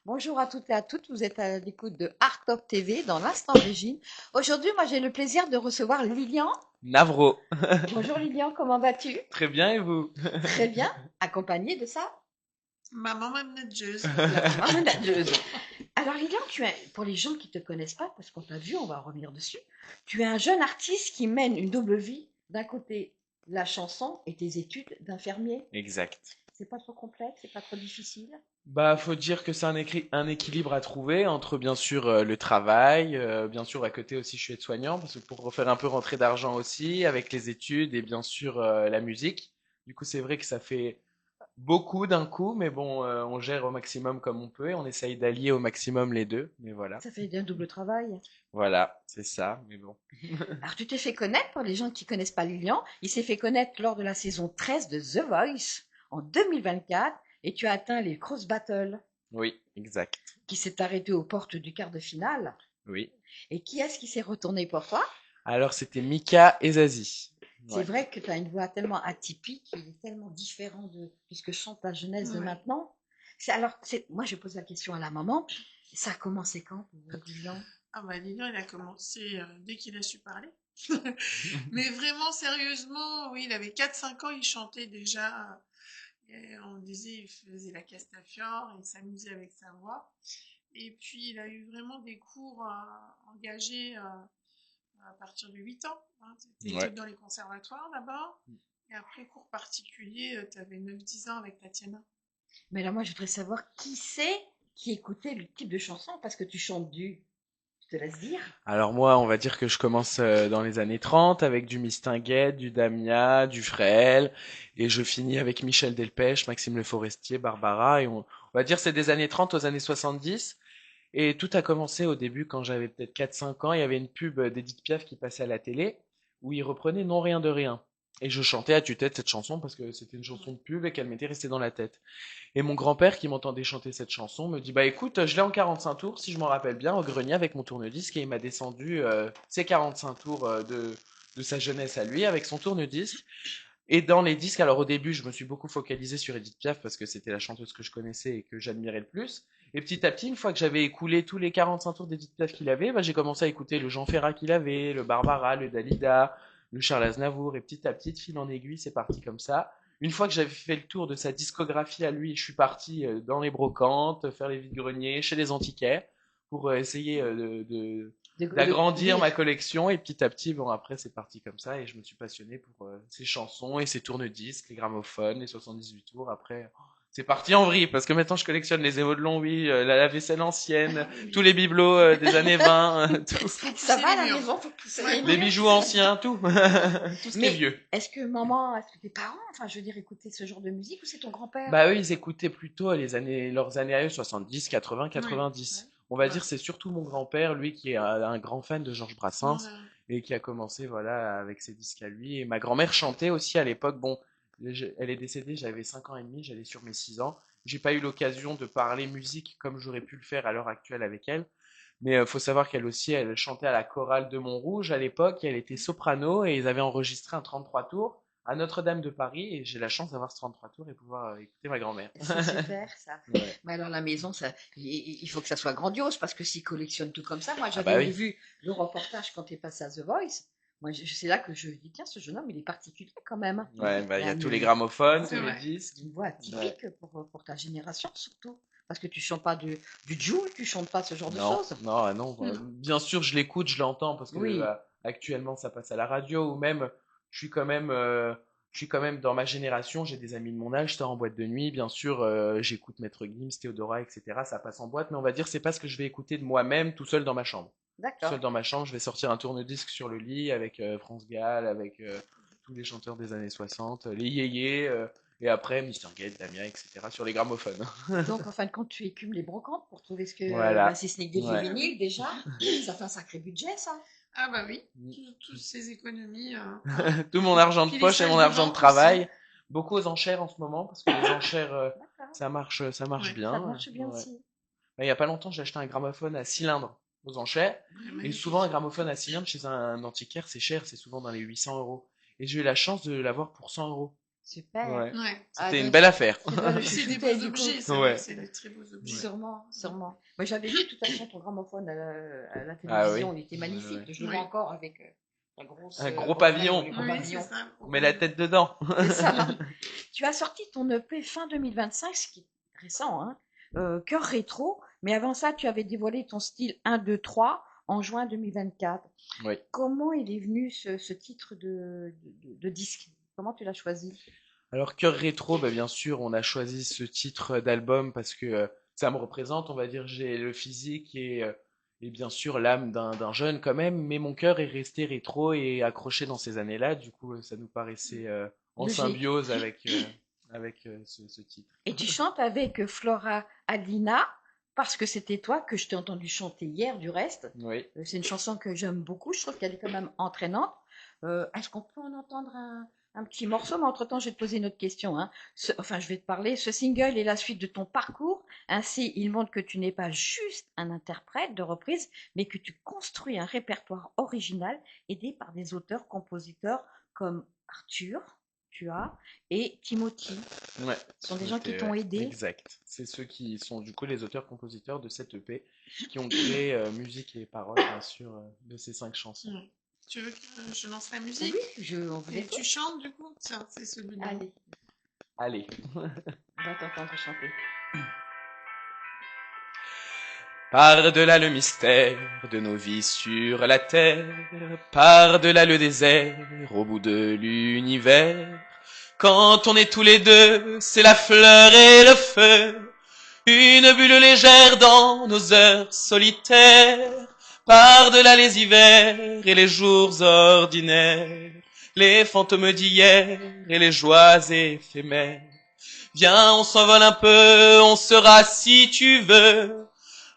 Bonjour à toutes et à toutes, vous êtes à l'écoute de Art Top TV dans l'Instant Régine. Aujourd'hui, moi j'ai le plaisir de recevoir Lilian. Navro. Bonjour Lilian, comment vas-tu? Très bien, et vous? Très bien, accompagnée de ça, Maman manageuse. la maman manageuse. Alors Lilian, pour les gens qui ne te connaissent pas, parce qu'on t'a vu, on va revenir dessus, tu es un jeune artiste qui mène une double vie. D'un côté, la chanson et tes études d'infirmier. Exact. C'est pas trop complexe, c'est pas trop difficile. Bah, faut dire que c'est un équilibre à trouver entre bien sûr le travail, bien sûr à côté aussi je suis aide-soignant parce que pour faire un peu rentrer d'argent aussi avec les études et bien sûr la musique. Du coup, c'est vrai que ça fait beaucoup d'un coup, mais bon, on gère au maximum comme on peut et on essaye d'allier au maximum les deux. Mais voilà, Ça fait un double travail. voilà, c'est ça. Mais bon. Alors, tu t'es fait connaître, pour les gens qui ne connaissent pas Lilian, il s'est fait connaître lors de la saison 13 de The Voice en 2024 et tu as atteint les cross battles Oui, exact. qui s'est arrêté aux portes du quart de finale. Oui. Et qui est-ce qui s'est retourné pour toi? Alors c'était Mika et Zazie. C'est Ouais. vrai que tu as une voix tellement atypique, il est tellement différent de ce que chante la jeunesse de Ouais. maintenant. Moi je pose la question à la maman, ça a commencé quand pour Lilian? Ah bah Lilian, il a commencé dès qu'il a su parler. Mais vraiment, sérieusement, oui, il avait 4 5 ans, il chantait déjà. Et on disait, il faisait la Castafiore, il s'amusait avec sa voix. Et puis, il a eu vraiment des cours engagés à partir de 8 ans. Hein. C'était Ouais. études dans les conservatoires d'abord. Et après, cours particuliers, tu avais 9 10 ans avec Tatiana. Mais là moi je voudrais savoir qui c'est qui écoutait le type de chanson parce que tu chantes du, je te laisse dire. Alors moi, on va dire que je commence dans les années 30 avec du Mistinguett, du Damia, du Frêle, et je finis avec Michel Delpech, Maxime Le Forestier, Barbara, et on va dire c'est des années 30 aux années 70. Et tout a commencé au début quand j'avais peut-être 4 5 ans, il y avait une pub d'Edith Piaf qui passait à la télé, où il reprenait Non rien de rien. Et je chantais à tue-tête cette chanson parce que c'était une chanson de pub et qu'elle m'était restée dans la tête. Et mon grand-père, qui m'entendait chanter cette chanson, me dit bah écoute, je l'ai en 45 tours, si je m'en rappelle bien, au grenier avec mon tourne-disque, et il m'a descendu ses 45 tours de sa jeunesse à lui avec son tourne-disque. Et dans les disques, alors au début, je me suis beaucoup focalisé sur Edith Piaf parce que c'était la chanteuse que je connaissais et que j'admirais le plus. Et petit à petit, une fois que j'avais écoulé tous les 45 tours d'Edith Piaf qu'il avait, bah, j'ai commencé à écouter le Jean Ferrat qu'il avait, le Barbara, le Dalida, le Charles Aznavour, et petit à petit, de fil en aiguille, c'est parti comme ça. Une fois que j'avais fait le tour de sa discographie à lui, je suis parti dans les brocantes, faire les vides-greniers, chez les antiquaires, pour essayer De d'agrandir ma lire. collection et petit à petit, bon après c'est parti comme ça et je me suis passionné pour ces chansons et ces tourne-disques, les gramophones, les 78 tours. Après, c'est parti en vrille parce que maintenant je collectionne les émodlons, oui, la vaisselle ancienne, Ah tous oui. les bibelots des années 20, tout, Faut Ça pousser va à les la murs. maison, faut pousser les Ouais. les murs. bijoux anciens, tout, tout ce qui est Mais vieux. est-ce que tes parents, enfin je veux dire, écoutaient ce genre de musique ou c'est ton grand-père? Bah eux, ils écoutaient plutôt leurs années à eux, 70, 80, Ouais. Ouais. 90. On va Ouais. dire c'est surtout mon grand-père, lui qui est un grand fan de Georges Brassens Voilà. et qui a commencé voilà avec ses disques à lui. Et ma grand-mère chantait aussi à l'époque. Bon, elle est décédée, j'avais 5 ans et demi, j'allais sur mes 6 ans. J'ai pas eu l'occasion de parler musique comme j'aurais pu le faire à l'heure actuelle avec elle. Mais faut savoir qu'elle aussi, elle chantait à la chorale de Montrouge à l'époque. Elle était soprano et ils avaient enregistré un 33 tours à Notre-Dame de Paris. Et j'ai la chance d'avoir ce 33 tours et pouvoir écouter ma grand-mère. C'est super ça. Ouais. Mais alors la maison, il faut que ça soit grandiose parce que s'ils collectionnent tout comme ça, moi Ah bah j'avais oui. vu le reportage quand tu es passé à The Voice. Moi, c'est là que je dis, tiens, ce jeune homme, il est particulier quand même. Ouais, bah Il il y a a tous les gramophones, C'est tous les vrai. disques. une voix Ouais. atypique pour ta génération surtout. Parce que tu chantes pas du Joule, tu chantes pas ce genre de Non, choses. non, ah non. Non. Bien sûr, je l'écoute, je l'entends parce que Oui, actuellement ça passe à la radio ou même je suis quand même je suis quand même dans ma génération, j'ai des amis de mon âge, je sors en boîte de nuit, bien sûr, j'écoute Maître Gims, Théodora, etc. Ça passe en boîte, mais on va dire c'est pas ce que je vais écouter de moi-même tout seul dans ma chambre. Tout seul d'accord. dans ma chambre, je vais sortir un tourne-disque sur le lit avec France Gall, avec tous les chanteurs des années 60, les yéyés, et après Mister Gate, Damien, etc. sur les gramophones. Donc, en fin de compte, tu écumes les brocantes pour trouver ce que, bah, Voilà. si ce n'est que des vieux Ouais. Ah vinyles oui. déjà, ça fait un sacré budget, ça. Ah bah oui. Toutes ces économies. Tout mon argent de Puis les poche et mon salles de argent de vente aussi. travail. Beaucoup aux enchères en ce moment parce que les enchères, D'accord. ça marche Ouais. bien. Ça marche bien Ouais. aussi. Il y a pas longtemps, j'ai acheté un gramophone à cylindre aux enchères. Ouais, Et souvent, un magnifique. gramophone à cylindre chez un antiquaire, c'est cher, c'est souvent dans les 800 euros. Et j'ai eu la chance de l'avoir pour 100 euros. Super. Ouais. Ouais. Ah, C'était une donc, belle affaire. c'est pas le C'est des chouchoutet, beaux du coup. objets, c'est Ouais. vrai que c'est des très beaux objets. Sûrement, sûrement. Moi, j'avais vu de toute façon ton gramophone à la Ah oui. télévision, il était magnifique. Ouais. Je le Oui. vois encore avec la grosse Un gros portrait, pavillon. le gros Oui, c'est pavillon. ça. On met la tête dedans. C'est ça. Tu as sorti ton EP fin 2025, ce qui est récent, hein. Cœur rétro. Mais avant ça, tu avais dévoilé ton style 1, 2, 3 en juin 2024. Oui. Comment il est venu ce titre de disque? Comment tu l'as choisi? Alors, Cœur Rétro, bah, bien sûr, on a choisi ce titre d'album parce que ça me représente, on va dire, j'ai le physique et bien sûr l'âme d'un jeune quand même, mais mon cœur est resté rétro et accroché dans ces années-là. Du coup, ça nous paraissait en Logique. symbiose avec ce titre. Et tu chantes avec Flora Alina, parce que c'était toi que je t'ai entendu chanter hier du reste. Oui. C'est une chanson que j'aime beaucoup, je trouve qu'elle est quand même entraînante. Est-ce qu'on peut en entendre un petit morceau? Mais entre-temps, je vais te poser une autre question, hein. Enfin, je vais te parler. Ce single est la suite de ton parcours. Ainsi, il montre que tu n'es pas juste un interprète de reprise, mais que tu construis un répertoire original aidé par des auteurs-compositeurs comme Arthur, tu as, et Timothy. Ouais, Ce sont des gens qui t'ont ouais, aidé. exact. C'est ceux qui sont du coup les auteurs-compositeurs de cette EP, qui ont créé musique et paroles, bien sûr, de ces 5 chansons. Ouais. Tu veux que je lance la Oui, musique? on vous Et écoute. tu chantes du coup? Tiens, c'est celui-là. Allez, Allez. on va t'entendre chanter. Par-delà le mystère de nos vies sur la terre, par-delà le désert, au bout de l'univers, quand on est tous les deux, c'est la fleur et le feu, une bulle légère dans nos heures solitaires, par-delà les hivers et les jours ordinaires, les fantômes d'hier et les joies éphémères. Viens, on s'envole un peu, on sera si tu veux,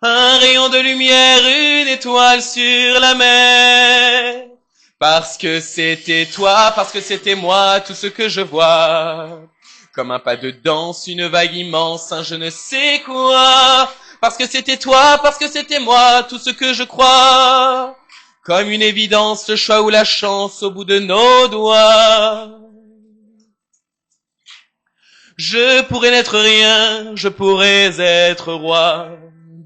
un rayon de lumière, une étoile sur la mer. Parce que c'était toi, parce que c'était moi, tout ce que je vois. Comme un pas de danse, une vague immense, un je ne sais quoi. Parce que c'était toi, parce que c'était moi, tout ce que je crois. Comme une évidence, le choix ou la chance au bout de nos doigts. Je pourrais n'être rien, je pourrais être roi,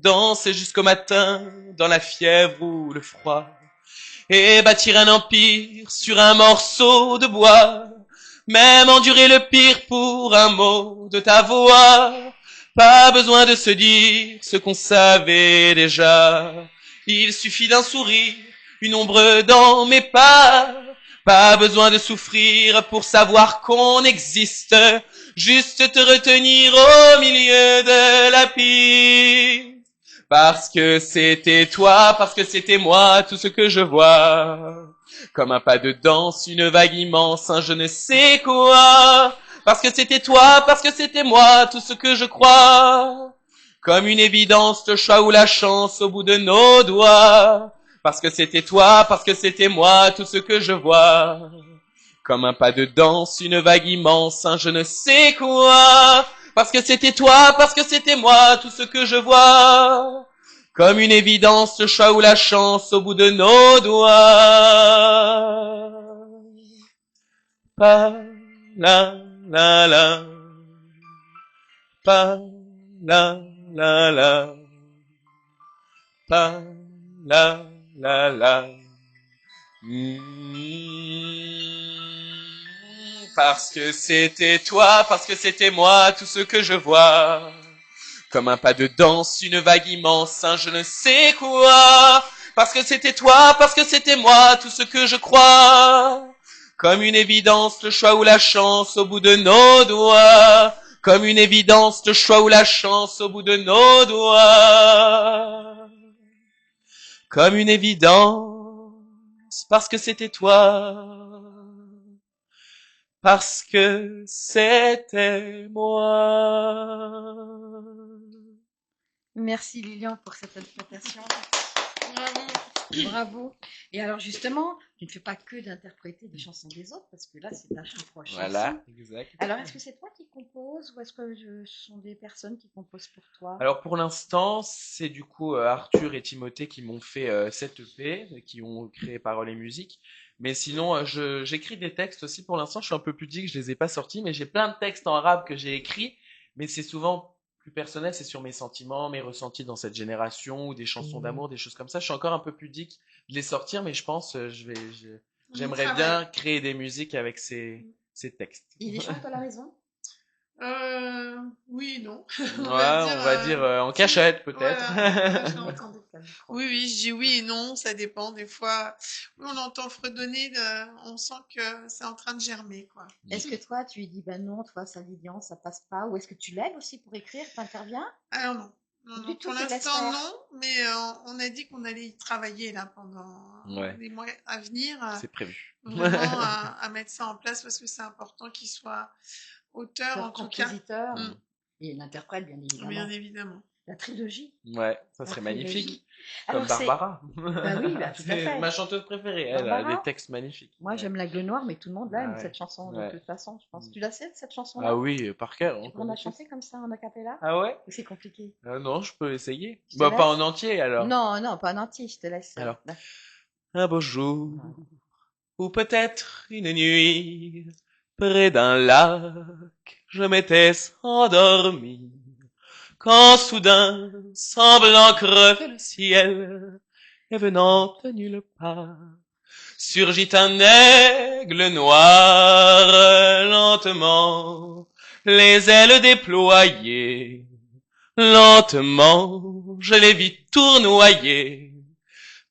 danser jusqu'au matin dans la fièvre ou le froid, et bâtir un empire sur un morceau de bois, même endurer le pire pour un mot de ta voix. Pas besoin de se dire ce qu'on savait déjà, il suffit d'un sourire, une ombre dans mes pas. Pas besoin de souffrir pour savoir qu'on existe, juste te retenir au milieu de la piste. Parce que c'était toi, parce que c'était moi, tout ce que je vois. Comme un pas de danse, une vague immense, un je ne sais quoi. Parce que c'était toi, parce que c'était moi, tout ce que je crois. Comme une évidence, le choix ou la chance au bout de nos doigts. Parce que c'était toi, parce que c'était moi, tout ce que je vois. Comme un pas de danse, une vague immense, un je ne sais quoi. Parce que c'était toi, parce que c'était moi, tout ce que je vois. Comme une évidence, le choix ou la chance au bout de nos doigts. Pa, la, la. Pa, la, la. Pa, la. Parce que c'était toi, parce que c'était moi, tout ce que je vois. Comme un pas de danse, une vague immense, un je ne sais quoi. Parce que c'était toi, parce que c'était moi, tout ce que je crois. Comme une évidence, le choix ou la chance au bout de nos doigts. Comme une évidence, le choix ou la chance au bout de nos doigts. Comme une évidence, parce que c'était toi. Parce que c'était moi. Merci Lilian pour cette interprétation. Bravo. Bravo. Et alors justement, tu ne fais pas que d'interpréter des chansons des autres, parce que là, c'est ta propre chanson. Voilà, exact. Alors, est-ce que c'est toi qui composes ou est-ce que ce sont des personnes qui composent pour toi? Alors pour l'instant, c'est du coup Arthur et Timothée qui m'ont fait cette EP, qui ont créé Paroles et Musique. Mais sinon, j'écris des textes aussi. Pour l'instant, je suis un peu pudique, je les ai pas sortis, mais j'ai plein de textes en arabe que j'ai écrits, mais c'est souvent plus personnel, c'est sur mes sentiments, mes ressentis dans cette génération, ou des chansons d'amour, des choses comme ça. Je suis encore un peu pudique de les sortir, mais je pense, On y j'aimerais travaille. bien créer des musiques avec ces textes. Il les chante à la maison? Oui, non. Ouais, On va dire, on va dire en si, cachette peut-être. voilà, Mais j'entends. attendez, pas le micro. Oui, oui, je dis oui et non, ça dépend. Des fois, oui, on entend fredonner, on sent que c'est en train de germer, quoi. Est-ce que toi, tu lui dis, ben non, toi, ça Lilian, ça passe pas? Ou est-ce que tu l'aides aussi pour écrire? T'interviens? Alors non, non, Ou non, du tout, pour tu le laisses l'instant faire? non, mais on a dit qu'on allait y travailler là pendant Ouais, les mois à venir, c'est prévu. vraiment à mettre ça en place parce que c'est important qu'il soit auteur en tout cas. Compositeur Mm, et l'interprète, bien bien évidemment. évidemment. La trilogie. Ouais, ça La serait trilogie. magnifique. Comme Alors, c'est. Barbara. Bah oui, bah, tout à C'est fait. ma chanteuse préférée. Elle a des Barbara, textes magnifiques. moi, Ouais. j'aime la gueule noire, mais tout le monde l'aime, Ah ouais. cette chanson, de Ouais. toute façon, je pense. Tu la sais, cette Ah chanson-là? oui, par cœur, Tu on peux en connaît tous. chanter comme ça, en acapella? Ah ouais? Ou c'est compliqué? Non, je peux essayer. Je te Bah, pas laisse? en entier alors. Non, non, pas en entier, je te laisse. Alors, Là. un beau jour, Voilà. ou peut-être une nuit, près d'un lac, je m'étais endormi, quand soudain, semblant crever le ciel, et venant de nulle part, surgit un aigle noir, lentement, les ailes déployées, lentement, je les vis tournoyer,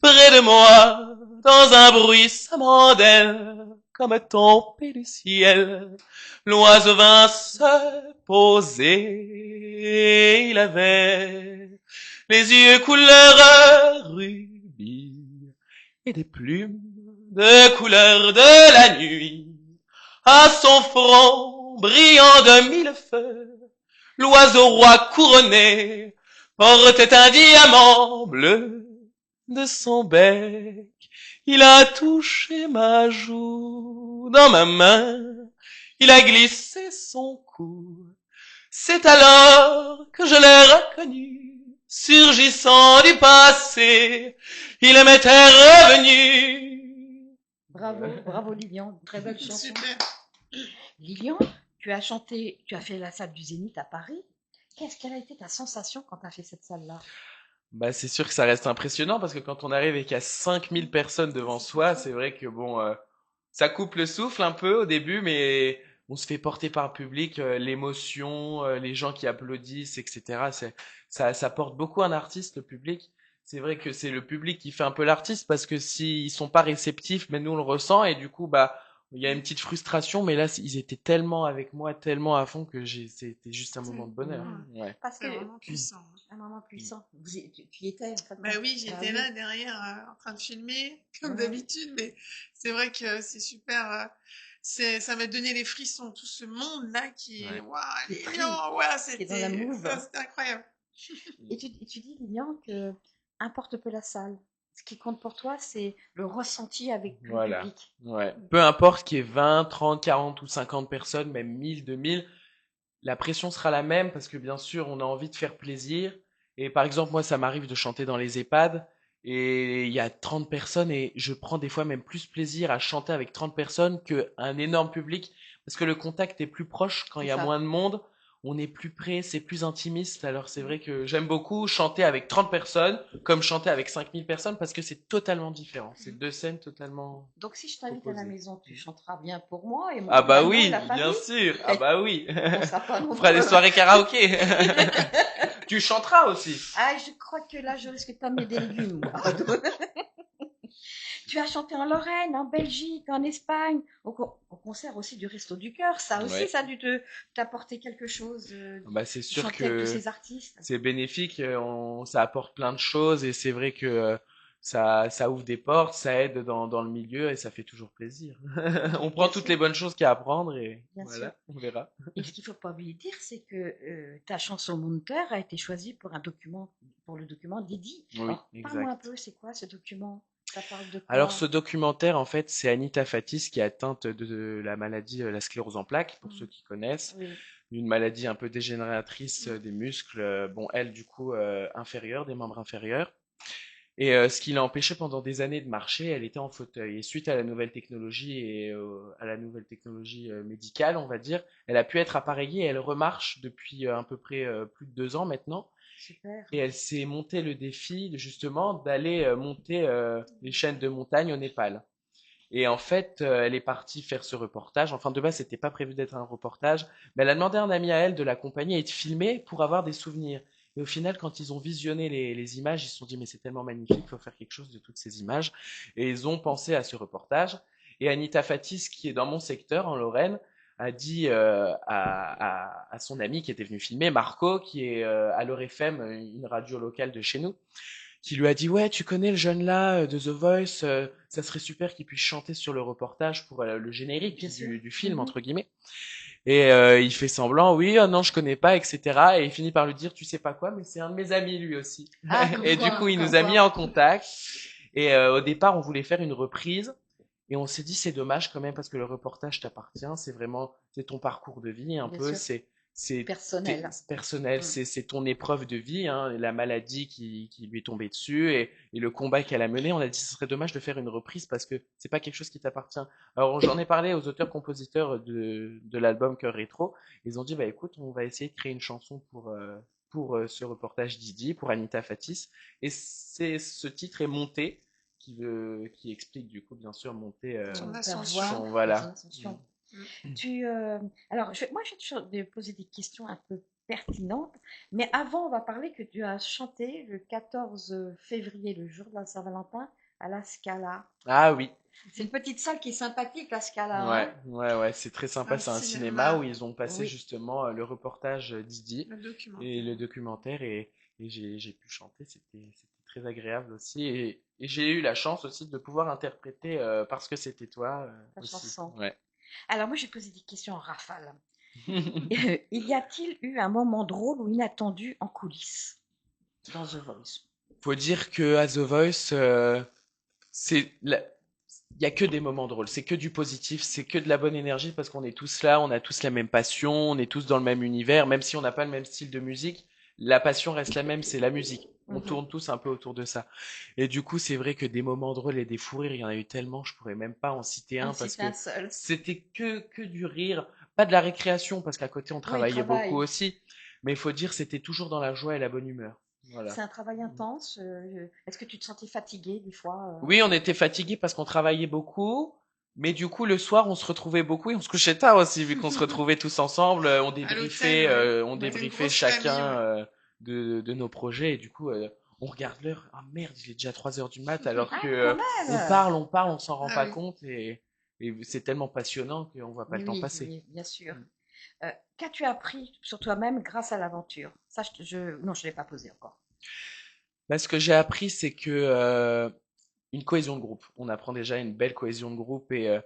près de moi, dans un bruissement d'ailes, comme tombé du ciel, l'oiseau vint se poser, il avait les yeux couleur rubis, et des plumes de couleur de la nuit. À son front, brillant de mille feux, l'oiseau roi couronné portait un diamant bleu de son bec. Il a touché ma joue dans ma main, il a glissé son cou. C'est alors que je l'ai reconnu, surgissant du passé, il m'était revenu. Bravo, bravo Lilian, très belle chanson. Super. Lilian, tu as chanté, tu as fait la salle du Zénith à Paris. Quelle a été ta sensation quand tu as fait cette salle-là? Bah, c'est sûr que ça reste impressionnant parce que quand on arrive et qu'il y a 5000 personnes devant soi, c'est vrai que bon, ça coupe le souffle un peu au début, mais on se fait porter par le public, l'émotion, les gens qui applaudissent, etc. Ça porte beaucoup un artiste, le public. C'est vrai que c'est le public qui fait un peu l'artiste parce que s'ils sont pas réceptifs, mais nous on le ressent et du coup, bah, il y a une petite frustration, mais là, ils étaient tellement avec moi, tellement à fond que c'était juste un moment de bonheur. Ouais. Parce C'est que vraiment puissant. un moment puissant. Tu y étais en fait. Bah oui, Ah j'étais là derrière en train de filmer, comme Ouais. d'habitude, mais c'est vrai que c'est super. Ça m'a donné les frissons, tout ce monde-là qui est. Ouais. Waouh, Qui est les pris, lions, ouais, qui est dans la move. c'était incroyable. Et tu dis, Lilian, que importe peu la salle. Ce qui compte pour toi, c'est le ressenti avec le Voilà. public. Ouais. Peu importe qu'il y ait 20, 30, 40 ou 50 personnes, même 1000, 2000, la pression sera la même parce que bien sûr, on a envie de faire plaisir. Et par exemple, moi, ça m'arrive de chanter dans les EHPAD et il y a 30 personnes et je prends des fois même plus plaisir à chanter avec 30 personnes qu'un énorme public parce que le contact est plus proche quand il y a C'est ça. moins de monde. On est plus près, c'est plus intimiste. Alors c'est vrai que j'aime beaucoup chanter avec 30 personnes comme chanter avec 5000 personnes parce que c'est totalement différent. C'est deux scènes totalement Donc si je t'invite à la opposées. maison, tu chanteras bien pour moi et Ah bah Manon et oui, la bien famille. sûr. Ah bah oui. On sera pas On nombreux. fera des soirées karaoké. Tu chanteras aussi. Ah, je crois que là, je risque de t'amener des légumes, moi. Tu as chanté en Lorraine, en Belgique, en Espagne, au concert aussi du Resto du Cœur. Ça aussi, Ouais. ça a dû t'apporter quelque chose, Bah c'est sûr chanter avec tous que ces artistes. c'est bénéfique, ça apporte plein de choses et c'est vrai que ça ouvre des portes, ça aide dans le milieu et ça fait toujours plaisir. On prend Bien toutes sûr. les bonnes choses qu'il y a à prendre et Bien voilà, sûr. on verra. Et ce qu'il ne faut pas oublier de dire, c'est que ta chanson Mon cœur a été choisie pour le document Didi. Oui, Alors, parle-moi un exact. peu, c'est quoi ce document? Ça parle de quoi? Alors ce documentaire, en fait, c'est Anita Fatis qui est atteinte de la maladie, la sclérose en plaques, pour ceux qui connaissent. Oui. Une maladie un peu dégénératrice des muscles, bon, elle, du coup, inférieure, des membres inférieurs. Et ce qui l'a empêché pendant des années de marcher, elle était en fauteuil. Et suite à la nouvelle technologie et à la nouvelle technologie médicale, on va dire, elle a pu être appareillée et elle remarche depuis à peu près plus de 2 ans maintenant. Super. Et elle s'est montée le défi justement d'aller monter les chaînes de montagne au Népal. Et en fait, elle est partie faire ce reportage. Enfin, de base, c'était pas prévu d'être un reportage, mais elle a demandé à un ami à elle de l'accompagner et de filmer pour avoir des souvenirs. Et au final, quand ils ont visionné les images, ils se sont dit, mais c'est tellement magnifique, il faut faire quelque chose de toutes ces images. Et ils ont pensé à ce reportage. Et Anita Fatis, qui est dans mon secteur, en Lorraine, a dit à son ami qui était venu filmer, Marco, qui est à l'Heure FM, une radio locale de chez nous, qui lui a dit ouais, tu connais le jeune là de The Voice, ça serait super qu'il puisse chanter sur le reportage pour le générique Bien sûr. du film Mhm. entre guillemets. Et il fait semblant, oui, non, je connais pas, etc. Et il finit par lui dire, tu sais pas quoi, mais c'est un de mes amis lui aussi. Ah, comme Et du quoi, coup, il comme nous a mis quoi. en contact. Et au départ, on voulait faire une reprise. Et on s'est dit, c'est dommage quand même parce que le reportage t'appartient. C'est vraiment, c'est ton parcours de vie un Bien peu. sûr. C'est Personnel. personnel. Mm. C'est ton épreuve de vie, hein, la maladie qui lui est tombée dessus et le combat qu'elle a mené. On a dit, ce serait dommage de faire une reprise parce que c'est pas quelque chose qui t'appartient. Alors, j'en ai parlé aux auteurs-compositeurs de l'album Cœur Rétro. Ils ont dit, bah écoute, on va essayer de créer une chanson pour ce reportage Didi, pour Anita Fatis. Et ce titre est monté qui explique du coup bien sûr monter Son Ta ascension. voix, son ton voilà. ascension. Mm. Alors, moi, je vais toujours te poser des questions un peu pertinentes, mais avant, on va parler que tu as chanté le 14 février, le jour de la Saint-Valentin, à la Scala. Ah oui, C'est une petite salle qui est sympathique, la Scala, ouais, hein? ouais, c'est très C'est sympa. un C'est un cinéma où cinéma, ils ont passé Oui. justement le reportage Didi le et documentaire. le documentaire et j'ai pu chanter. C'était très agréable aussi et j'ai eu la chance aussi de pouvoir interpréter parce que c'était toi La aussi. chanson. Ouais. Alors, moi, j'ai posé des questions en rafale. Y a-t-il eu un moment drôle ou inattendu en coulisses dans The Voice? Faut dire que à The Voice, c'est la- il y a que des moments drôles, c'est que du positif, c'est que de la bonne énergie parce qu'on est tous là, on a tous la même passion, on est tous dans le même univers, même si on n'a pas le même style de musique, la passion reste la même, c'est la musique. On Mhm. tourne tous un peu autour de ça. Et du coup, c'est vrai que des moments drôles et des fous rires, il y en a eu tellement, je pourrais même pas en citer Ah, un parce c'est que un seul. c'était que du rire, pas de la récréation parce qu'à côté on Oui, il travaillait beaucoup travaille. aussi, mais il faut dire c'était toujours dans la joie et la bonne humeur. C'est Voilà. un travail intense. Est-ce que tu te sentais fatigué des fois? Oui, on était fatigués parce qu'on travaillait beaucoup, mais du coup, le soir, on se retrouvait beaucoup et on se couchait tard aussi, vu qu'on se retrouvait tous ensemble, À l'hôtel, ouais. on Ouais. C'est une débriefait grosse famille, chacun ouais. de nos projets et du coup, on regarde l'heure. Ah merde, il est déjà 3 heures du mat, alors que Ah, quand même! on s'en rend Ah pas oui. compte et c'est tellement passionnant qu'on voit pas Oui, le temps oui, passer. oui, bien sûr. Qu'as-tu appris sur toi-même grâce à l'aventure? Ça, non, je ne l'ai pas posé encore. Bah, ce que j'ai appris, c'est que une cohésion de groupe. On apprend déjà une belle cohésion de groupe et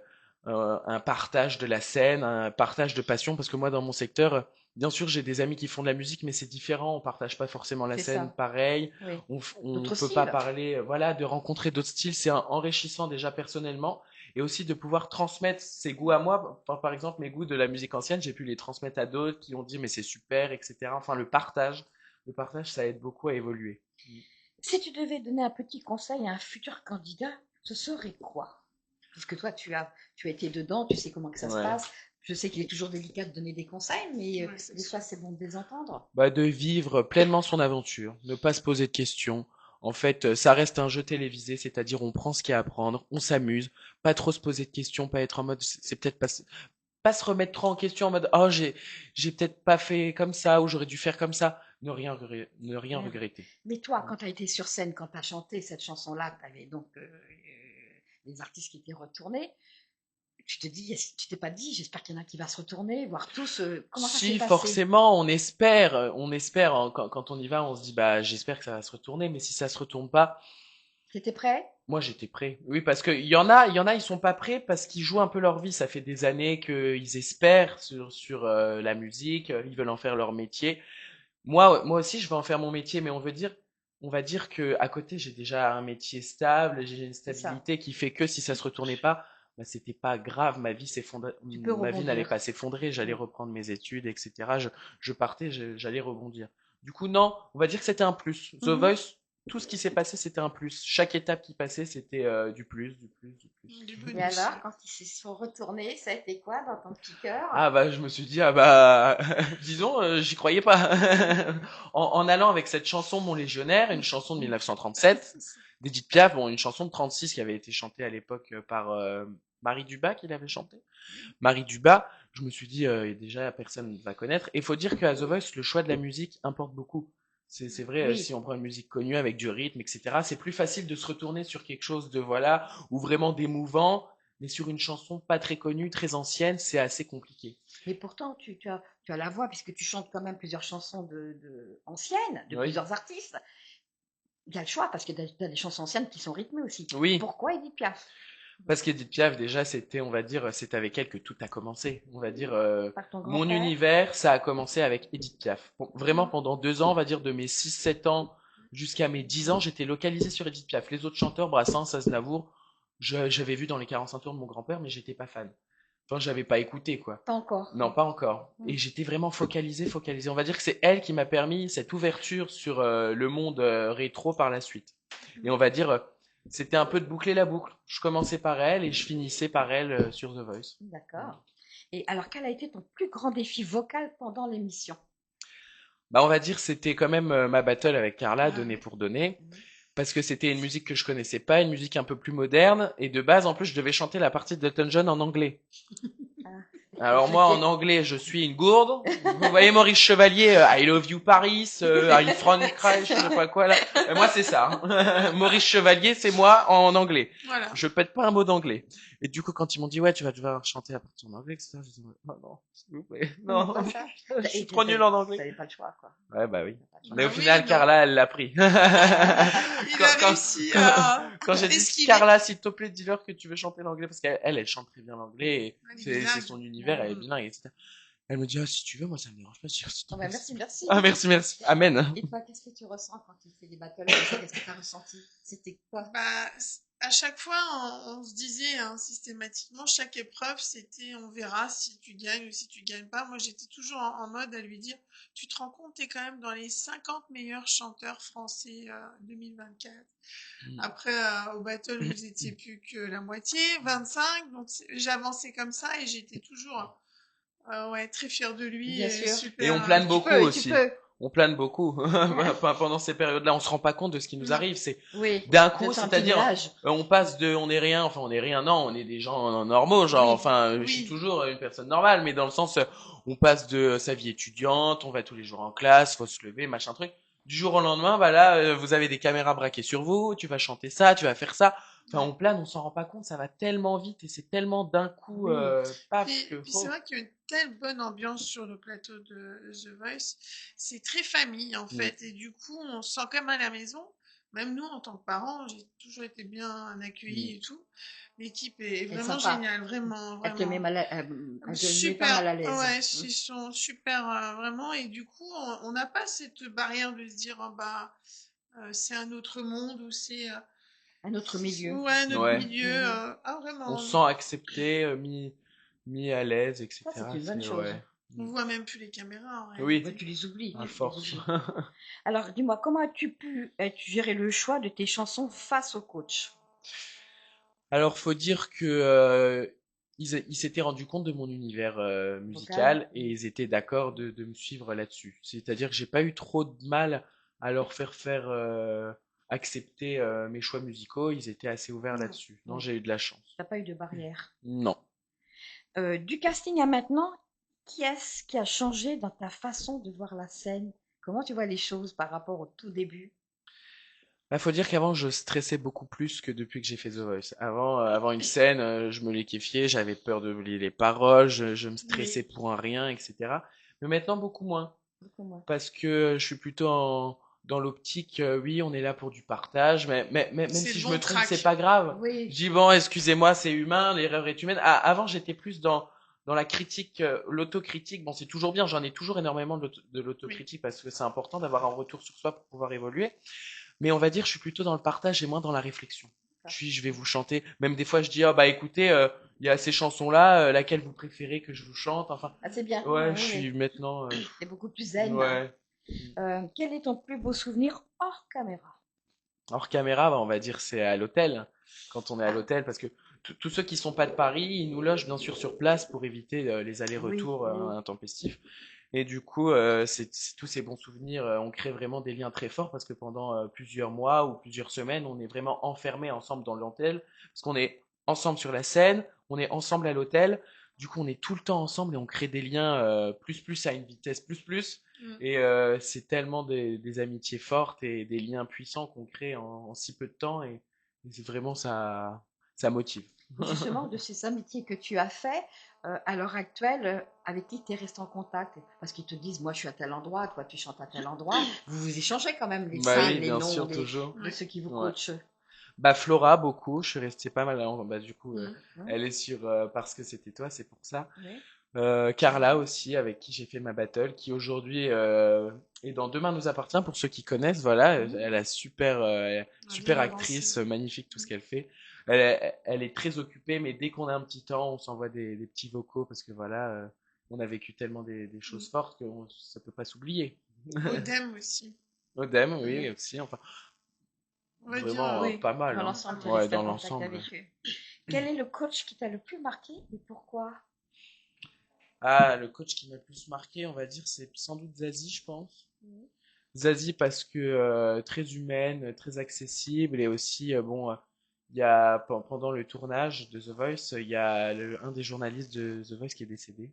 un partage de la scène, un partage de passion. Parce que moi, dans mon secteur, bien sûr, j'ai des amis qui font de la musique, mais c'est différent. On partage pas forcément la C'est scène ça, pareil. oui. On D'autres peut pas styles? parler, voilà, de rencontrer d'autres styles. C'est enrichissant déjà personnellement et aussi de pouvoir transmettre ses goûts à moi. Par exemple, mes goûts de la musique ancienne, j'ai pu les transmettre à d'autres qui ont dit mais c'est super, etc. Enfin, le partage, ça aide beaucoup à évoluer. Si tu devais donner un petit conseil à un futur candidat, ce serait quoi? Puisque toi, tu as été dedans, tu sais comment que ça se Ouais. passe. Je sais qu'il est toujours délicat de donner des conseils, mais Ouais, c'est des fois, sûr. c'est bon de les entendre. Bah, de vivre pleinement son aventure, ne pas se poser de questions. En fait, ça reste un jeu télévisé, c'est-à-dire on prend ce qu'il y a à prendre, on s'amuse, pas trop se poser de questions, pas être en mode, c'est peut-être pas se remettre trop en question en mode, oh, j'ai peut-être pas fait comme ça ou j'aurais dû faire comme ça. Ne rien Rien. regretter. Mais toi, quand tu as été sur scène, quand tu as chanté cette chanson-là, tu avais donc les artistes qui étaient retournés. Tu t'es pas dit, j'espère qu'il y en a qui va se retourner, voir tous. Comment ça s'est Si, passé? forcément, on espère, hein, quand on y va, on se dit, bah, j'espère que ça va se retourner, mais si ça se retourne pas, T'étais prêt? moi, j'étais prêt. Oui, parce que il y en a, ils sont pas prêts parce qu'ils jouent un peu leur vie. Ça fait des années qu'ils espèrent sur la musique, ils veulent en faire leur métier. Moi aussi, je veux en faire mon métier, mais on va dire que à côté, j'ai déjà un métier stable, j'ai une C'est ça. stabilité qui fait que si ça se retournait pas, bah, c'était pas grave. Tu peux Ma vie n'allait rebondir. pas s'effondrer. J'allais Mm. reprendre mes études, etc. Je partais, j'allais rebondir. Du coup, non, on va dire que c'était un plus. The Mhm. Voice, tout ce qui s'est passé, c'était un plus. Chaque étape qui passait, c'était du plus, du plus, du plus. Du Et bonus. alors, quand ils se sont retournés, ça a été quoi dans ton petit cœur? Ah bah je me suis dit ah bah disons j'y croyais pas en allant avec cette chanson Mon Légionnaire, une chanson de 1937 d'Edith Piaf, bon une chanson de 36 qui avait été chantée à l'époque par Marie Dubas qui l'avait chantée. Marie Dubas, je me suis dit déjà personne ne va connaître et faut dire qu'à The Voice le choix de la musique importe beaucoup. C'est vrai, Oui. si on prend une musique connue avec du rythme, etc., c'est plus facile de se retourner sur quelque chose de voilà, ou vraiment d'émouvant, mais sur une chanson pas très connue, très ancienne, c'est assez compliqué. Mais pourtant, tu as la voix, puisque tu chantes quand même plusieurs chansons anciennes, de Oui. plusieurs artistes. Il y a le choix, parce que tu as des chansons anciennes qui sont rythmées aussi. Oui, Pourquoi Edith Piaf? parce qu'Edith Piaf, déjà, c'était, on va dire, c'est avec elle que tout a commencé. On va dire, Par ton mon grand-père? univers, ça a commencé avec Edith Piaf. Bon, vraiment, pendant 2 ans, on va dire, de mes 6-7 ans jusqu'à mes 10 ans, j'étais localisé sur Edith Piaf. Les autres chanteurs, Brassens, Aznavour, j'avais vu dans les 45 tours de mon grand-père, mais j'étais pas fan. Enfin, j'avais pas écouté, quoi. Pas encore. Non, pas encore. Mm. Et j'étais vraiment focalisé. On va dire que c'est elle qui m'a permis cette ouverture sur le monde rétro par la suite. Et on va dire, c'était un peu de boucler la boucle. Je commençais par elle et je finissais par elle sur The Voice. D'accord. Et alors, quel a été ton plus grand défi vocal pendant l'émission? Bah, on va dire c'était quand même ma battle avec Carla, Ah Donner ouais. pour donner, parce que c'était une musique que je connaissais pas, une musique un peu plus moderne, et de base, en plus, je devais chanter la partie d'Elton John en anglais. Alors moi, en anglais, je suis une gourde. Vous voyez Maurice Chevalier, I Love You Paris, I'm from Crash, je sais pas quoi là. Moi, c'est ça. Hein. Maurice Chevalier, c'est moi en anglais. Voilà. Je pète pas un mot d'anglais. Et du coup, quand ils m'ont dit ouais, tu vas devoir chanter la partie en anglais, etc. Je dis oh non, s'il vous plaît, non. Pas ça. Je suis trop nul en anglais. T'avais pas le choix, quoi. Ouais, bah oui. T'avais pas le choix. Mais au Ah oui, final, non. Carla, elle l'a pris. Il a Quand- réussi à Quand j'ai dit esquiver. Carla, s'il te plaît, dis-leur que tu veux chanter l'anglais parce qu'elle chante très bien l'anglais et Elle est c'est bilingue. son univers, elle est bilingue, etc. Elle me dit ah si tu veux, moi ça me dérange pas. Je dis, ah, s'il te Oh, bah, plaît. merci. Ah merci. Amen. Et toi, qu'est-ce que tu ressens quand tu fais des battles comme ça? Qu'est-ce que tu as ressenti? C'était quoi? Bah, à chaque fois, on se disait hein, systématiquement, chaque épreuve, c'était on verra si tu gagnes ou si tu gagnes pas. Moi, j'étais toujours en mode à lui dire, tu te rends compte, t'es quand même dans les 50 meilleurs chanteurs français 2024. Mm. Après, au battle, vous étiez plus que la moitié, 25. Donc, j'avançais comme ça et j'étais toujours ouais, très fière de lui. Bien sûr. Super, Et on plane Tu beaucoup peux, aussi. tu peux. On plane beaucoup pendant ces périodes-là. On se rend pas compte de ce qui nous Non. arrive. C'est Oui. d'un De coup, faire un petit c'est-à-dire nuage. on passe de on est rien, enfin on est rien, non, on est des gens normaux, genre Oui. enfin je Oui. suis toujours une personne normale, mais dans le sens on passe de sa vie étudiante, on va tous les jours en classe, faut se lever, machin truc. Du jour au lendemain, bah là vous avez des caméras braquées sur vous, tu vas chanter ça, tu vas faire ça. Enfin on plane, on s'en rend pas compte, ça va tellement vite et c'est tellement d'un coup Oui. paf Puis que c'est vrai qu'il y a une telle bonne ambiance sur le plateau de The Voice. C'est très famille, en fait. Et du coup, on se sent comme à la maison. Même nous, en tant que parents, j'ai toujours été bien accueillie et tout. L'équipe est vraiment sympa. géniale, vraiment, Elle te met vraiment. elle te met pas Super, mal à l'aise. ouais, ils sont super, vraiment. Et du coup, on n'a pas cette barrière de se dire, oh, bah, c'est un autre monde ou c'est Un autre milieu. ouais, notre Ouais. milieu. Ah, on vraiment. se sent accepté, mis à l'aise, etc. Ça, c'est une bonne chose. ouais. On voit même plus les caméras en Oui. réalité. Tu les oublies. À tu les force. oublies. Alors, dis-moi, comment as-tu géré le choix de tes chansons face au coach? Alors, faut dire que ils s'étaient rendus compte de mon univers musical Vocal. et ils étaient d'accord de me suivre là-dessus. C'est-à-dire que j'ai pas eu trop de mal à leur faire accepter mes choix musicaux. Ils étaient assez ouverts Mm. là-dessus. Non, Mm. j'ai eu de la chance. T'as pas eu de barrière. Non. Du casting à maintenant, qui est-ce qui a changé dans ta façon de voir la scène? Comment tu vois les choses par rapport au tout début? Bah, faut dire qu'avant, je stressais beaucoup plus que depuis que j'ai fait The Voice. Avant une scène, je me liquéfiais, j'avais peur d'oublier les paroles, je me stressais Oui. pour un rien, etc. Mais maintenant, beaucoup moins. Beaucoup moins. Parce que je suis plutôt dans l'optique, oui, on est là pour du partage, mais même C'est si le je bon me trompe, track. c'est pas grave. Je Oui. dis, bon, excusez-moi, c'est humain, l'erreur est humaine. Ah, avant, j'étais plus dans la critique, l'autocritique. Bon, c'est toujours bien, j'en ai toujours énormément de l'autocritique parce que c'est important d'avoir un retour sur soi pour pouvoir évoluer. Mais on va dire, je suis plutôt dans le partage et moins dans la réflexion. Je vais vous chanter. Même des fois, je dis, ah bah écoutez, il y a ces chansons-là, laquelle vous préférez que je vous chante? Enfin, Ah, c'est bien. ouais, Oui, je suis oui. maintenant. T'es beaucoup plus zen. Ouais. Quel est ton plus beau souvenir hors caméra? Hors caméra, bah, on va dire c'est à l'hôtel. Quand on est à l'hôtel, parce que tous ceux qui sont pas de Paris, ils nous logent bien sûr sur place pour éviter les Oui, allers-retours oui. intempestifs. Et du coup, c'est tous ces bons souvenirs, on crée vraiment des liens très forts parce que pendant plusieurs mois ou plusieurs semaines, on est vraiment enfermés ensemble dans l'hôtel parce qu'on est ensemble sur la scène, on est ensemble à l'hôtel. Du coup, on est tout le temps ensemble et on crée des liens plus à une vitesse plus. Mm. Et c'est tellement des amitiés fortes et des liens puissants qu'on crée en si peu de temps et c'est vraiment ça motive. Et justement, de ces amitiés que tu as fait, à l'heure actuelle, avec qui tu es resté en contact? Parce qu'ils te disent, moi je suis à tel endroit, toi tu chantes à tel endroit. Vous vous échangez quand même Bah oui, les bien noms sûr, toujours. de Ouais. ceux qui vous Ouais. coachent. Bah Flora, beaucoup. Je suis resté pas mal. Bah du coup, Mm. Hein. elle est sur parce que c'était toi, c'est pour ça. Oui. Carla aussi, avec qui j'ai fait ma battle, qui aujourd'hui est dans Demain nous appartient. Pour ceux qui connaissent, voilà, Mhm. elle a On a bien super avancé. actrice, magnifique tout ce Mm. qu'elle fait. Elle est très occupée, mais dès qu'on a un petit temps, on s'envoie des petits vocaux parce que voilà, on a vécu tellement des Mm. choses fortes que ça peut pas s'oublier. Odem aussi. Odem, Mhm. oui, aussi. Enfin, On va dire, vraiment Oui, pas mal, dans hein. pas l'ensemble, tu es mal. Ouais, resté dans en contact l'ensemble. avec eux. Quel est le coach qui t'a le plus marqué et pourquoi? Ah, le coach qui m'a le plus marqué, on va dire, c'est sans doute Zazie, je pense. Mhm. Zazie parce que très humaine, très accessible et aussi bon, il y a pendant le tournage de The Voice, il y a un des journalistes de The Voice qui est décédé,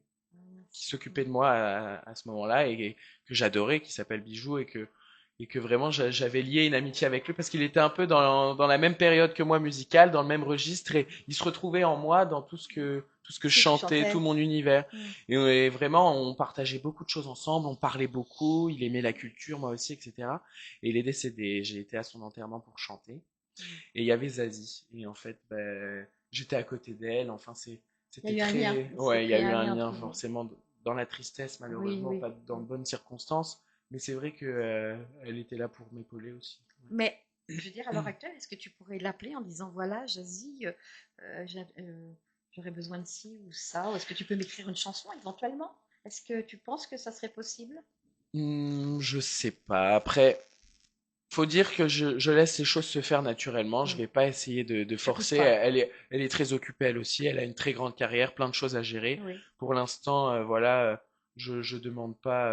qui s'occupait de moi à ce moment-là et que j'adorais, qui s'appelle Bijou et que vraiment j'avais lié une amitié avec lui parce qu'il était un peu dans la même période que moi musicale, dans le même registre et il se retrouvait en moi dans tout ce que je Ce que tu chantais, tout chantais. mon univers. Mhm. Et vraiment, on partageait beaucoup de choses ensemble, on parlait beaucoup, il aimait la culture, moi aussi, etc. Et il est décédé, j'ai été à son enterrement pour chanter. Mhm. Et il y avait Zazie. Et en fait, ben, j'étais à côté d'elle. Enfin, Il y c'était a eu un lien. très. Il s'est Ouais, il y a créé eu un un lien lien entre vous. forcément dans la tristesse, Oui, malheureusement, oui. pas dans de bonnes circonstances. Mais c'est vrai que elle était là pour m'épauler aussi. Mais je veux dire, à l'heure actuelle, est-ce que tu pourrais l'appeler en disant, voilà, Jazzy, j'aurais besoin de ci ou ça, ou est-ce que tu peux m'écrire une chanson éventuellement? Est-ce que tu penses que ça serait possible? Je sais pas. Après, faut dire que je laisse les choses se faire naturellement. Je Mm. vais pas essayer de Tu pousses forcer. pas. Elle est très occupée elle aussi. Elle a une très grande carrière, plein de choses à gérer. Oui. Pour l'instant, voilà, je demande pas,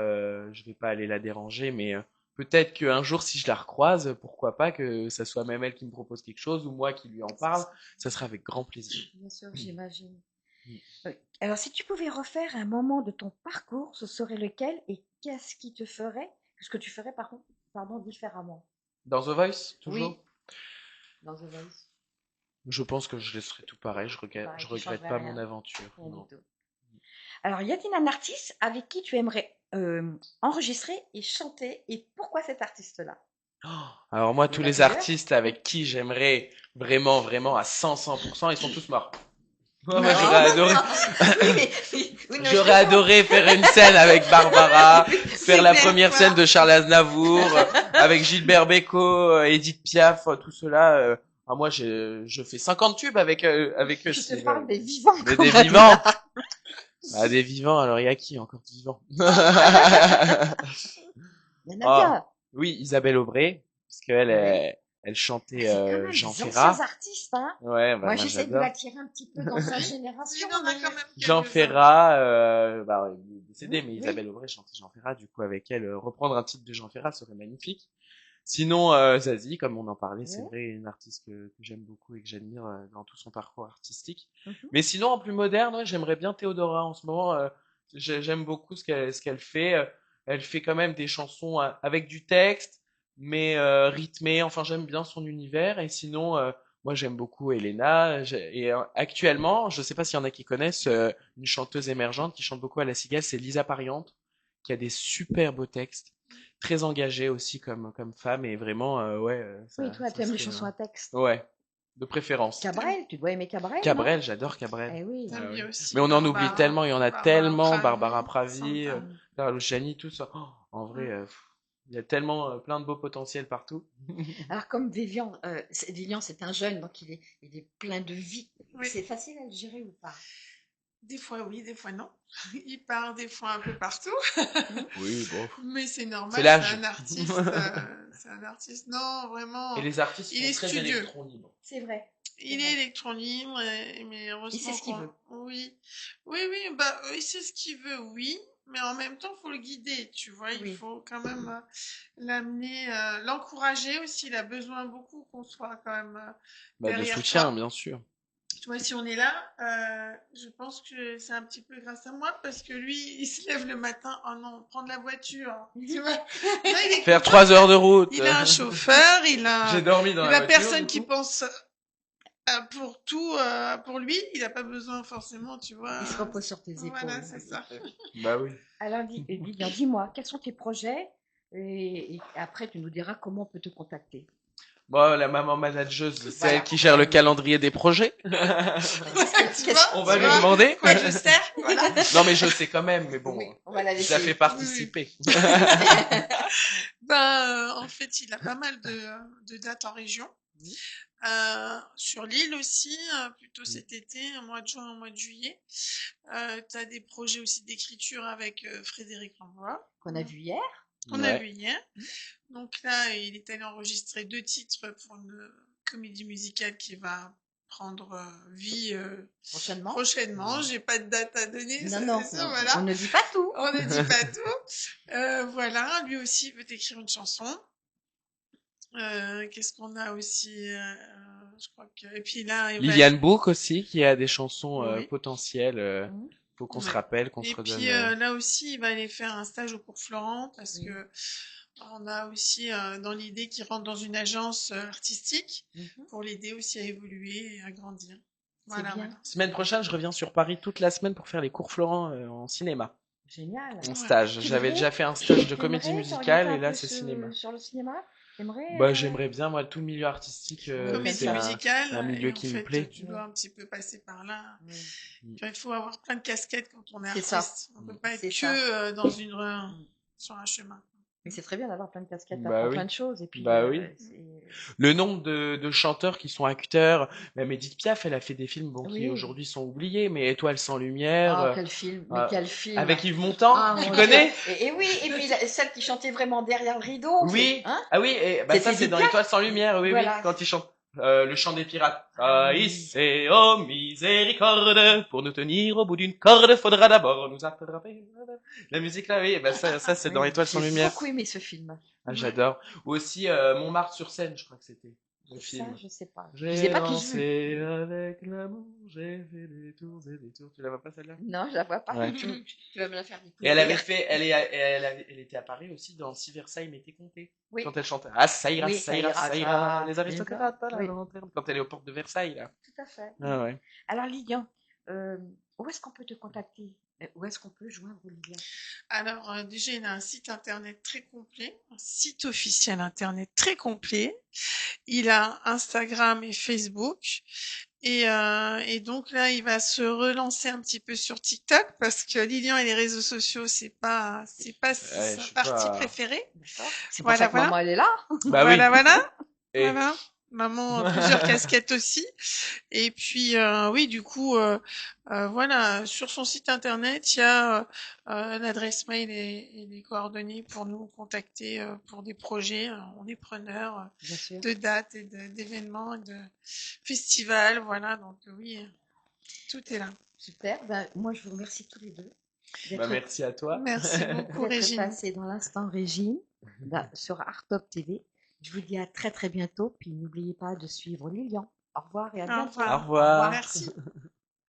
je vais pas aller la déranger, mais peut-être qu'un jour, si je la recroise, pourquoi pas que ça soit même elle qui me propose quelque chose ou moi qui lui en parle. Ça sera avec grand plaisir. Bien sûr, j'imagine. Oui. Alors, si tu pouvais refaire un moment de ton parcours, ce serait lequel et qu'est-ce qui te ferait, ce que tu ferais par contre, pardon, différemment? Dans The Voice, toujours. Oui, dans The Voice. Je pense que je laisserai tout pareil. Tout pareil, Je tu regrette changerais pas mon rien, aventure. rien du Non. tout. Alors, y a-t-il un artiste avec qui tu aimerais enregistrer et chanter et pourquoi cet artiste-là? Oh, alors moi, Il y tous en a les plusieurs. artistes avec qui j'aimerais vraiment à 100%, ils sont tous morts. Non, Moi, j'aurais adoré, oui, mais oui, oui, non, je j'aurais comprends. adoré faire une scène avec Barbara, Oui, faire c'est la clair, première scène quoi. de Charles Aznavour, avec Gilbert Bécaud, Edith Piaf, tout cela. Ah, moi, je fais 50 tubes avec eux Je te si, parle des vivants mais quand des même. vivants. Ah, des vivants, alors il y a qui encore de vivants? Il y en a Ah, bien. oui, Isabelle Aubray, parce qu'elle, Oui. elle Ah, chantait c'est quand même Jean des anciens Ferrat. artistes, hein. Ouais, bah Moi, moi j'essaie de j'adore. l'attirer un petit peu dans sa Il génération, y en a mais quand même Jean quelques-uns. Ferrat, bah, il est décédé, oui, mais oui. Isabelle Aubray chantait Jean Ferrat, du coup avec elle, reprendre un titre de Jean Ferrat serait magnifique. Sinon, Zazie, comme on en parlait, c'est Oui. vrai, une artiste que j'aime beaucoup et que j'admire dans tout son parcours artistique. Mhm. Mais sinon, en plus moderne, ouais, j'aimerais bien Théodora en ce moment. J'aime beaucoup ce qu'elle fait. Elle fait quand même des chansons avec du texte, mais rythmées. Enfin, j'aime bien son univers. Et sinon, moi, j'aime beaucoup Elena. Et actuellement, je sais pas s'il y en a qui connaissent une chanteuse émergente qui chante beaucoup à la cigale, c'est Lisa Pariante, qui a des super beaux textes, très engagée aussi comme femme. Et vraiment, ouais, Oui, toi, tu ça aimes les serait, chansons à texte. ouais, de préférence. T'aimes Cabrel, tu dois aimer Cabrel, non? Cabrel, j'adore Cabrel. Eh oui. t'aimes Ah oui. bien aussi Mais on en oublie Barbara. tellement, il y en a Barbara tellement. Barbara Pravi, Pravi, Santa. Mm. Clara Luciani, tout ça. Oh, en vrai, Mm. il y a tellement plein de beaux potentiels partout. Alors, comme Vivian, Vivian, c'est un jeune, donc il est plein de vie. Oui. C'est facile à le gérer ou pas? Des fois oui, des fois non. Il part des fois un peu partout, Oui, bon. mais c'est C'est normal, l'âge. c'est un artiste, non, Et vraiment, les artistes il sont est très studieux. électron libres. C'est vrai. Il vrai. est électron libre, mais Il sait heureusement ce qu'il qu'on... veut. Oui, oui, oui, bah, il sait ce qu'il veut, oui, mais en même temps, il faut le guider, tu vois, il Oui. faut quand même l'amener, l'encourager aussi, il a besoin beaucoup qu'on soit quand même Bah, de derrière soutien, toi. bien sûr. Tu vois, si on est là, je pense que c'est un petit peu grâce à moi parce que lui, il se lève le matin, oh non, prendre la voiture, tu vois. Là, il est Faire content, 3 heures de route. il a un chauffeur, J'ai dormi dans il la a voiture, personne du qui coup. pense pour tout, pour lui, il n'a pas besoin forcément, tu vois. Il se repose sur tes Voilà, épaules. c'est ça. Bah oui. Alors, Lilian, dis-moi, quels sont tes projets? Et après, tu nous diras comment on peut te contacter. Bon, la maman manageuse, c'est Voilà. elle qui gère le calendrier des projets. Tu vois, On va tu lui vois, demander. quoi, je sers, voilà. Non, mais je sais quand même, mais bon, Oui, on va la je la fais laisser. participer. Ben, en fait, il a pas mal de dates en région. Oui. Sur l'île aussi, plutôt cet été, un mois de juin, un mois de juillet. Tu as des projets aussi d'écriture avec Frédéric Lambois, Qu'on a vu hier. qu'on a Ouais. vu hier. Donc là, il est allé enregistrer 2 titres pour une comédie musicale qui va prendre vie Prochainement. prochainement. J'ai pas de date à donner, Non, ça non, c'est sûr, on voilà. ne dit pas tout. On ne dit pas tout. Voilà, lui aussi veut écrire une chanson. Qu'est-ce qu'on a aussi je crois que... Et puis là, il va... Liliane Bourque aussi, qui a des chansons Oui. potentielles. Mhm. Faut qu'on se Ouais. rappelle, qu'on Et se redonne. puis là aussi, il va aller faire un stage au cours Florent parce Oui. que on a aussi dans l'idée qu'il rentre dans une agence artistique Mhm. pour l'aider aussi à évoluer et à grandir. C'est Voilà, bien. voilà. Semaine prochaine, je reviens sur Paris toute la semaine pour faire les cours Florent en cinéma. Génial. En Ouais. stage. J'avais déjà fait un stage de comédie T'aimerais musicale t'orienter et un là, peu c'est cinéma. sur le cinéma? T'aimerais Bah, j'aimerais bien, moi, tout le milieu artistique, Oui, comme Comédie c'est ça. musicale, un milieu et en qui me fait, plaît. tu dois un petit peu passer par là. Oui. Puis, il faut avoir plein de casquettes quand on est C'est ça. artiste. On peut pas être C'est que ça. dans une Mm. sur un chemin. Mais c'est très bien d'avoir plein de casquettes, Bah t'apprends oui. plein de choses. Et puis, Bah oui. c'est... Le nombre de chanteurs qui sont acteurs, même Edith Piaf, elle a fait des films bon, qui Oui. aujourd'hui sont oubliés, mais Étoiles sans lumière, Oh, quel film. Mais quel film. avec Yves Montand, Ah, tu mon connais? Dieu. Et oui, et puis celle qui chantait vraiment derrière le rideau. Oui. Hein? Ah oui, et bah C'était ça c'est Edith dans Piaf. Étoiles sans lumière, oui, Voilà. oui, quand ils chantent le chant des pirates. Ah, oui. Aïssez, oh miséricorde, pour nous tenir au bout d'une corde, faudra d'abord nous attraper. La musique là, oui, bah ça c'est dans Oui, Étoiles sans j'ai lumière. beaucoup aimé ce film. Ah, Ouais. j'adore. Ou aussi Montmartre sur scène, je crois que c'était le Ça, film. je sais pas. Je les ai J'ai pas tous vus. lancé avec l'amour, j'ai fait des tours et des tours. Tu la vois pas celle-là? Non, je la vois pas. Ouais. Tu vas me la faire Et elle avait découvrir. fait, elle était à Paris aussi dans Si Versailles m'était compté. Oui. Quand elle chantait. Ah, ça ira, Oui, ça ira, ça ira. Les ça aristocrates à la Oui. lanterne. Quand elle est aux portes de Versailles, là. Tout à fait. Ah ouais. Alors, Lilian, où est-ce qu'on peut te contacter? Où est-ce qu'on peut joindre Lilian? Alors, déjà, il a un site internet très complet, un site officiel internet très complet. Il a Instagram et Facebook. Et donc là, il va se relancer un petit peu sur TikTok parce que Lilian et les réseaux sociaux, c'est pas Ouais, sa je suis partie pas. préférée. D'accord. C'est pour Voilà, ça que voilà. maman, elle est là. Bah oui. Voilà, voilà. Et Voilà. Maman a plusieurs casquettes aussi. Et puis, oui, du coup, voilà, sur son site internet, il y a l'adresse mail et les coordonnées pour nous contacter pour des projets. On est preneur Bien sûr. de dates et d'événements, et de festivals, voilà. Donc oui, tout est là. Super. Ben, moi, je vous remercie tous les deux bah d'être merci à toi. Merci beaucoup, Régine. passés dans l'instant Régine sur Artop TV. Je vous dis à très très bientôt. Puis n'oubliez pas de suivre Lilian. Au revoir et à Au bientôt. revoir. Au revoir. Merci.